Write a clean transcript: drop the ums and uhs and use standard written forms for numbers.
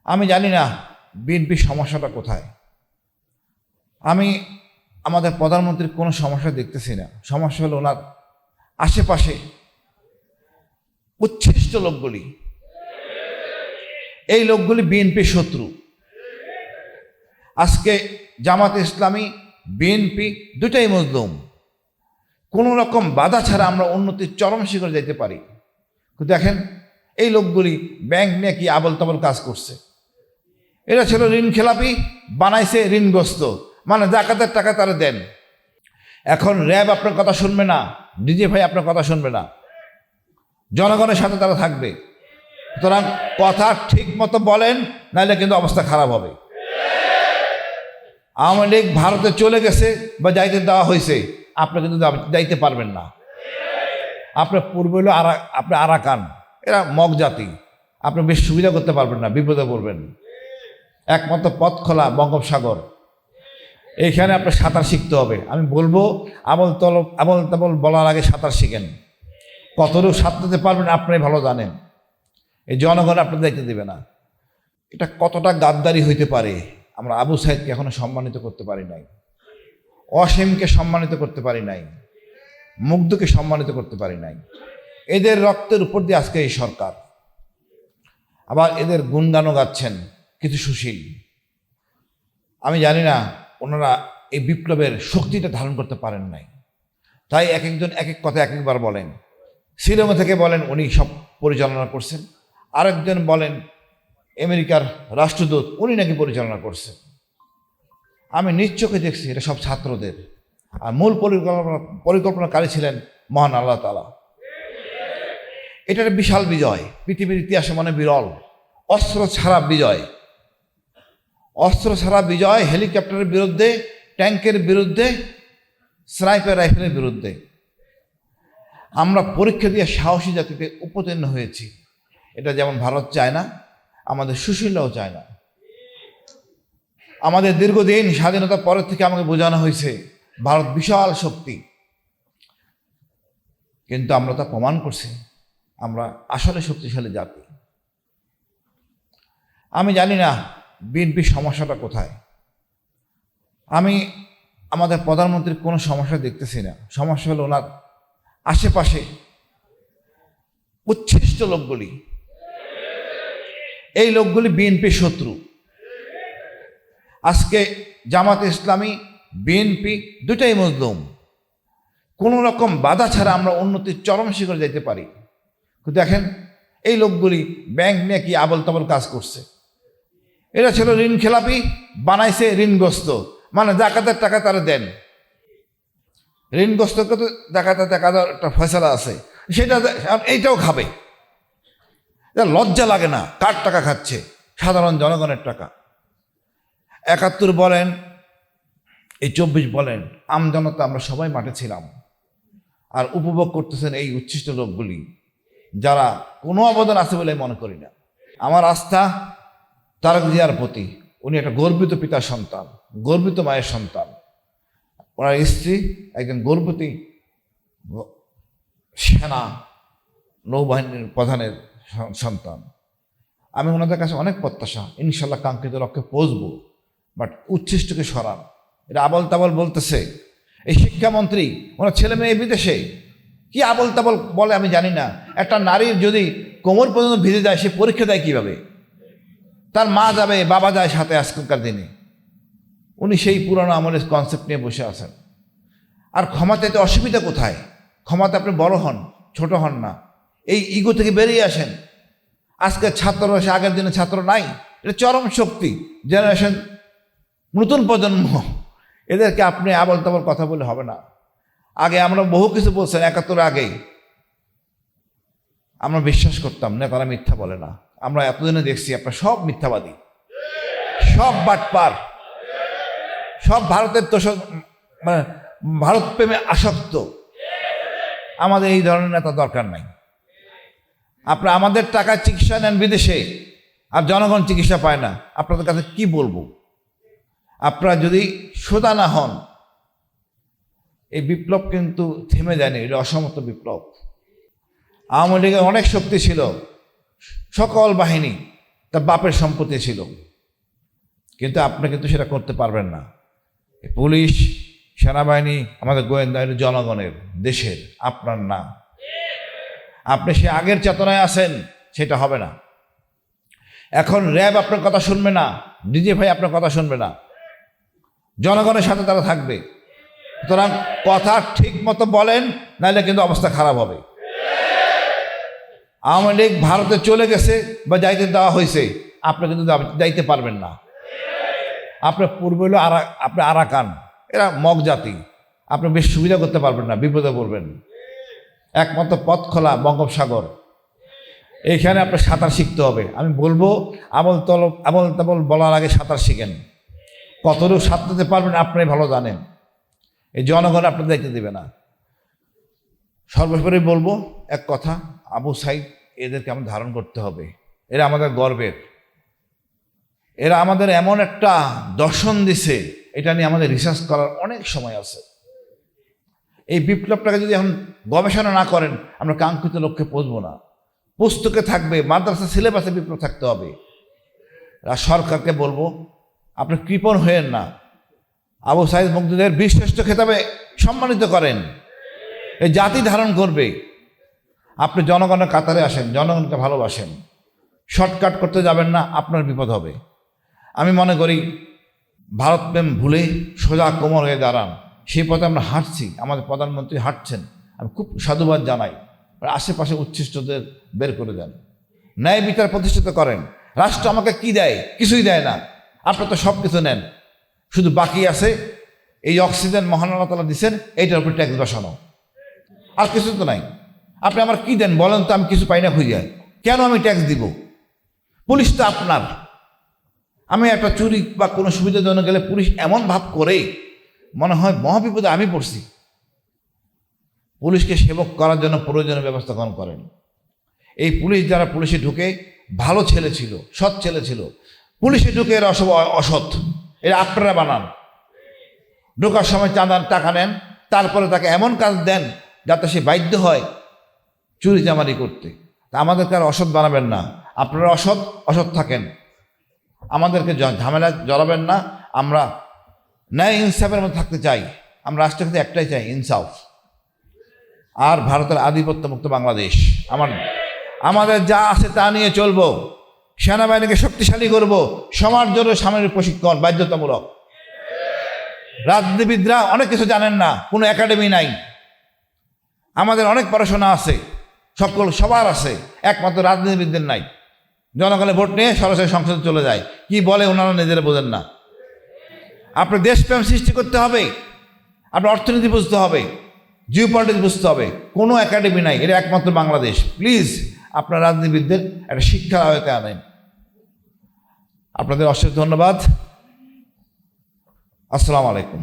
আমি জানি না বিএনপির সমস্যাটা কোথায়। আমি আমাদের প্রধানমন্ত্রীর কোনো সমস্যা দেখতেছি না। সমস্যা হলো ওনার আশেপাশে উচ্ছিষ্ট লোকগুলি। এই লোকগুলি বিএনপির শত্রু। আজকে জামাতে ইসলামী বিএনপি দুটাই মজলুম। কোনো রকম বাধা ছাড়া আমরা উন্নতির চরম শিখরে যেতে পারি। দেখেন এই লোকগুলি ব্যাংক নিয়ে কি আবল তাবল কাজ করছে। এরা ছিল ঋণ খেলাপি, বানাইছে ঋণগ্রস্ত, মানে জাকাতের টাকা তারা দেন। এখন র্যাব আপনার কথা শুনবে না, ডিজিএফআই আপনার কথা শুনবে না, জনগণের সাথে তারা থাকবে। সুতরাং কথা ঠিক মতো বলেন, নাহলে কিন্তু অবস্থা খারাপ হবে। আওয়ামী লীগ ভারতে চলে গেছে বা যাইতে দেওয়া হয়েছে, আপনি কিন্তু যাইতে পারবেন না। আপনার পূর্বে হলো আপনি আরাকান, এরা মগ জাতি, আপনি বেশ সুবিধা করতে পারবেন না, বিপদে পড়বেন। একমাত্র পথ খোলা বঙ্গোপসাগর, এইখানে আপনার সাঁতার শিখতে হবে। আমি বলবো আবল তাবল বলার আগে সাঁতার শিখেন। কতটুকু সাঁতরাতে পারবেন আপনি ভালো জানেন। এই জনগণ আপনার দায়িত্ব দেবে না। এটা কতটা গাদ্দারি হইতে পারে। আমরা আবু সাইদকে এখনো সম্মানিত করতে পারি নাই, অসীমকে সম্মানিত করতে পারি নাই, মুগ্ধকে সম্মানিত করতে পারি নাই। এদের রক্তের উপর দিয়ে আজকে এই সরকার। আবার এদের গুণগানও গাচ্ছেন কিছু সুশীল। আমি জানি না ওনারা এই বিপ্লবের শক্তিটা ধারণ করতে পারেন নাই, তাই এক একজন এক এক কথা এক একবার বলেন। শ্রীলঙ্কা থেকে বলেন উনি সব পরিচালনা করছেন, আরেকজন বলেন আমেরিকার রাষ্ট্রদূত উনি নাকি পরিচালনা করছেন। আমি নিজ চোখে দেখছি এটা সব ছাত্রদের, আর মূল পরিকল্পনাকারী ছিলেন মহান আল্লাহ তাআলা। এটা একটা বিশাল বিজয়, পৃথিবীর ইতিহাসে মানে বিরল। অস্ত্র ছাড়া বিজয়, অস্ত্র ছাড়া বিজয়, হেলিকপ্টারের বিরুদ্ধে, ট্যাঙ্কের বিরুদ্ধে, স্নাইপার রাইফেলের বিরুদ্ধে। আমরা পরীক্ষা দিয়ে সাহসী জাতিতে উপতীর্ণ হয়েছি। এটা যেমন ভারত চায় না, আমাদের সুশীলরাও চায় না। আমাদের দীর্ঘদিন স্বাধীনতার পরের থেকে আমাকে বোঝানো হয়েছে ভারত বিশাল শক্তি, কিন্তু আমরা তা প্রমাণ করছি আমরা আসলে শক্তিশালী জাতি। আমি জানি না বিএনপির সমস্যাটা কোথায়। আমি আমাদের প্রধানমন্ত্রীর কোনো সমস্যা দেখতেছি না। সমস্যা হলো ওনার আশেপাশে উচ্ছিষ্ট লোকগুলি। এই লোকগুলি বিএনপির শত্রু। আজকে জামাতে ইসলামী বিএনপি দুটাই মজলুম। কোনো রকম বাধা ছাড়া আমরা উন্নতির চরম শিখরে যেতে পারি। দেখেন এই লোকগুলি ব্যাংক নিয়ে কি আবল তাবল কাজ করছে। এরা ছিল ঋণ খেলাপি, বানাইছে ঋণগ্রস্ত, মানে জাকাতের টাকা তারা দেন। ঋণগ্রস্তকে তো জাকাতের টাকা দেওয়ার একটা ফয়সালা আছে, সেটা এইটাও খাবে। লজ্জা লাগে না? কার টাকা খাচ্ছে? সাধারণ জনগণের টাকা। ৭১ বলেন, এই ২৪ বলেন, আমজনতা আমরা সবাই মাঠে ছিলাম, আর উপভোগ করতেছেন এই উচ্ছিষ্ট লোকগুলি, যারা কোনো অবদান আছে বলে মনে করি না। আমার আস্থা তারেক জিয়ার প্রতি। উনি একটা গর্বিত পিতার সন্তান, গর্বিত মায়ের সন্তান। ওনার স্ত্রী একজন গর্ভবতী সেনা নৌবাহিনীর প্রধানের সন্তান। আমি ওনাদের কাছে অনেক প্রত্যাশা, ইনশাল্লাহ কাঙ্ক্ষিত লক্ষ্যে পৌঁছবো। বাট উচ্ছিষ্টকে সরান। এটা আবল তাবল বলতেছে এই শিক্ষামন্ত্রী, ওনার ছেলে মেয়ে বিদেশে, কি আবল তাবল বলে আমি জানি না। একটা নারীর যদি কোমর পর্যন্ত ভিজে যায়, সে পরীক্ষা দেয় কিভাবে? তার মা যাবে, বাবা যায় সাথে আজকালকার দিনে। উনি সেই পুরানো আমলের কনসেপ্ট নিয়ে বসে আছেন। আর ক্ষমতাতে অসুবিধা কোথায়? ক্ষমতা আপনি বড় হন, ছোট হন না, এই ইগো থেকে বেরিয়ে আসেন। আজকে ছাত্র সে আগের দিনে ছাত্র নাই। এটা চরম শক্তি, জেনারেশন, নতুন প্রজন্ম। এদেরকে আপনি আবল তাবল কথা বলে হবে না। আগে আমরা বহু কিছু বলছেন, ৭১ আগেই আমরা বিশ্বাস করতাম না, তারা মিথ্যা বলে না। আমরা এতদিনে দেখছি আপনার সব মিথ্যাবাদী, সব বাটপার, সব ভারতের তোষক, মানে ভারত প্রেমে আসক্ত। আমাদের এই ধরনের নেতা দরকার নাই। আপনারা আমাদের টাকায় চিকিৎসা নেন বিদেশে, আর জনগণ চিকিৎসা পায় না। আপনাদের কাছে কি বলবো? আপনারা যদি সোজা না হন, এই বিপ্লব কিন্তু থেমে যায়নি। এটা অসমর্থ বিপ্লব। আওয়ামী লীগের অনেক শক্তি ছিল, সকল বাহিনী, তার বাপের সম্পত্তি ছিল, কিন্তু আপনি কিন্তু সেটা করতে পারবেন না। পুলিশ, সেনাবাহিনী, আমাদের গোয়েন্দা বাহিনী জনগণের, দেশের, আপনার না। আপনি সে আগের চেতনায় আছেন, সেটা হবে না। এখন র্যাব আপনার কথা শুনবে না, ডিজিএফআই আপনার কথা শুনবে না, জনগণের সাথে তারা থাকবে। সুতরাং কথা ঠিক মতো বলেন, নাহলে কিন্তু অবস্থা খারাপ হবে। আওয়ামী লীগ ভারতে চলে গেছে বা যাইতে দেওয়া হয়েছে, আপনি কিন্তু যাইতে পারবেন না। আপনার পূর্ব হলো আপনি আরাকান, এরা মগ জাতি, আপনি বেশ সুবিধা করতে পারবেন না, বিপদে পড়বেন। একমাত্র পথ খোলা বঙ্গোপসাগর, এইখানে আপনার সাঁতার শিখতে হবে। আমি বলবো আমল তাবল বলার আগে সাঁতার শিখেন। কতটুকু সাঁতরাতে পারবেন আপনি ভালো জানেন, এই জনগণ আপনার দায়িত্ব দেবে না। সর্বোপরি বলবো এক কথা, আবু সাইদ এদেরকে আমরা ধারণ করতে হবে। এরা আমাদের গর্বের, এরা আমাদের এমন একটা দর্শন দিছে, এটা নিয়ে আমাদের রিসার্চ করার অনেক সময় আছে। এই বিপ্লবটাকে যদি এখন গবেষণা না করেন, আমরা কাঙ্ক্ষিত লক্ষ্যে পৌঁছবো না। পুস্তকে থাকবে, মাদ্রাসা সিলেবাসে বিপ্লব থাকতে হবে। সরকারকে বলবো, আপনি কৃপণ হয়েন না, আবু সাইদ মুক্তিদের বীরশ্রেষ্ঠ খেতাবে সম্মানিত করেন। এই জাতি ধারণ করবে। আপনি জনগণের কাতারে আসেন, জনগণকে ভালোবাসেন, শর্টকাট করতে যাবেন না, আপনার বিপদ হবে। আমি মনে করি ভারতপ্রেম ভুলে সোজা কোমর হয়ে দাঁড়ান, সেই পথে আমরা হাঁটছি, আমাদের প্রধানমন্ত্রী হাঁটছেন। আমি খুব সাধুবাদ জানাই। আশেপাশে উচ্ছিষ্টদের বের করে দেন, ন্যায় বিচার প্রতিষ্ঠিত করেন। রাষ্ট্র আমাকে কি দেয়? কিছুই দেয় না। আপনার তো সব কিছু নেন, শুধু বাকি আছে এই অক্সিজেন মহান আল্লাহ তাআলা দিচ্ছেন, এইটার উপর ট্যাক্স বসানো, আর কিছু তো নাই। আপনি আমার কি দেন বলেন তো? আমি কিছু পাই না খুঁজে, কেন আমি ট্যাক্স দিব? পুলিশ তো আপনার। আমি একটা চুরি বা কোনো সুবিধার জন্য গেলে পুলিশ এমন ভাব করে মনে হয় মহাবিপদে আমি পড়ছি। পুলিশকে সেবক করার জন্য প্রয়োজনীয় ব্যবস্থা গ্রহণ করেন। এই পুলিশ যারা পুলিশে ঢুকে ভালো ছেলে ছিল, সৎ ছেলে ছিল, পুলিশে ঢুকে এরা অসৎ, এরা আপনারা বানান। ঢোকার সময় চাঁদার টাকা নেন, তারপরে তাকে এমন কাজ দেন যাতে সে বাধ্য হয় চুরি চামারি করতে। তা আমাদেরকে আর অসৎ বানাবেন না। আপনারা অসৎ থাকেন, আমাদেরকে ঝামেলা জড়াবেন না। আমরা ন্যায় ইনসাফের মধ্যে থাকতে চাই। আমরা রাষ্ট্রের কাছে একটাই চাই, ইনসাফ আর ভারতের আধিপত্য মুক্ত বাংলাদেশ। আমাদের যা আছে তা নিয়ে চলবো। সেনাবাহিনীকে শক্তিশালী করব, সমাজ জন্য সামরিক প্রশিক্ষণ বাধ্যতামূলক। রাজনীতিবিদরা অনেক কিছু জানেন না, কোনো একাডেমি নাই। আমাদের অনেক পড়াশোনা আছে, সবার আছে, একমাত্র রাজনীতিবিদদের নাই। জনগণের ভোট নিয়ে সরাসরি সংসদে চলে যায়, কি বলে ওনারা নিজেরা বোঝেন না। আপনার দেশপ্রেম সৃষ্টি করতে হবে, আপনার অর্থনীতি বুঝতে হবে, জিও পলিটিক্স বুঝতে হবে। কোনো একাডেমি নাই, এটা একমাত্র বাংলাদেশ। প্লিজ আপনার রাজনীতিবিদদের একটা শিক্ষার আওতায় আনেন। আপনাদের অশেষ ধন্যবাদ। আসসালামু আলাইকুম।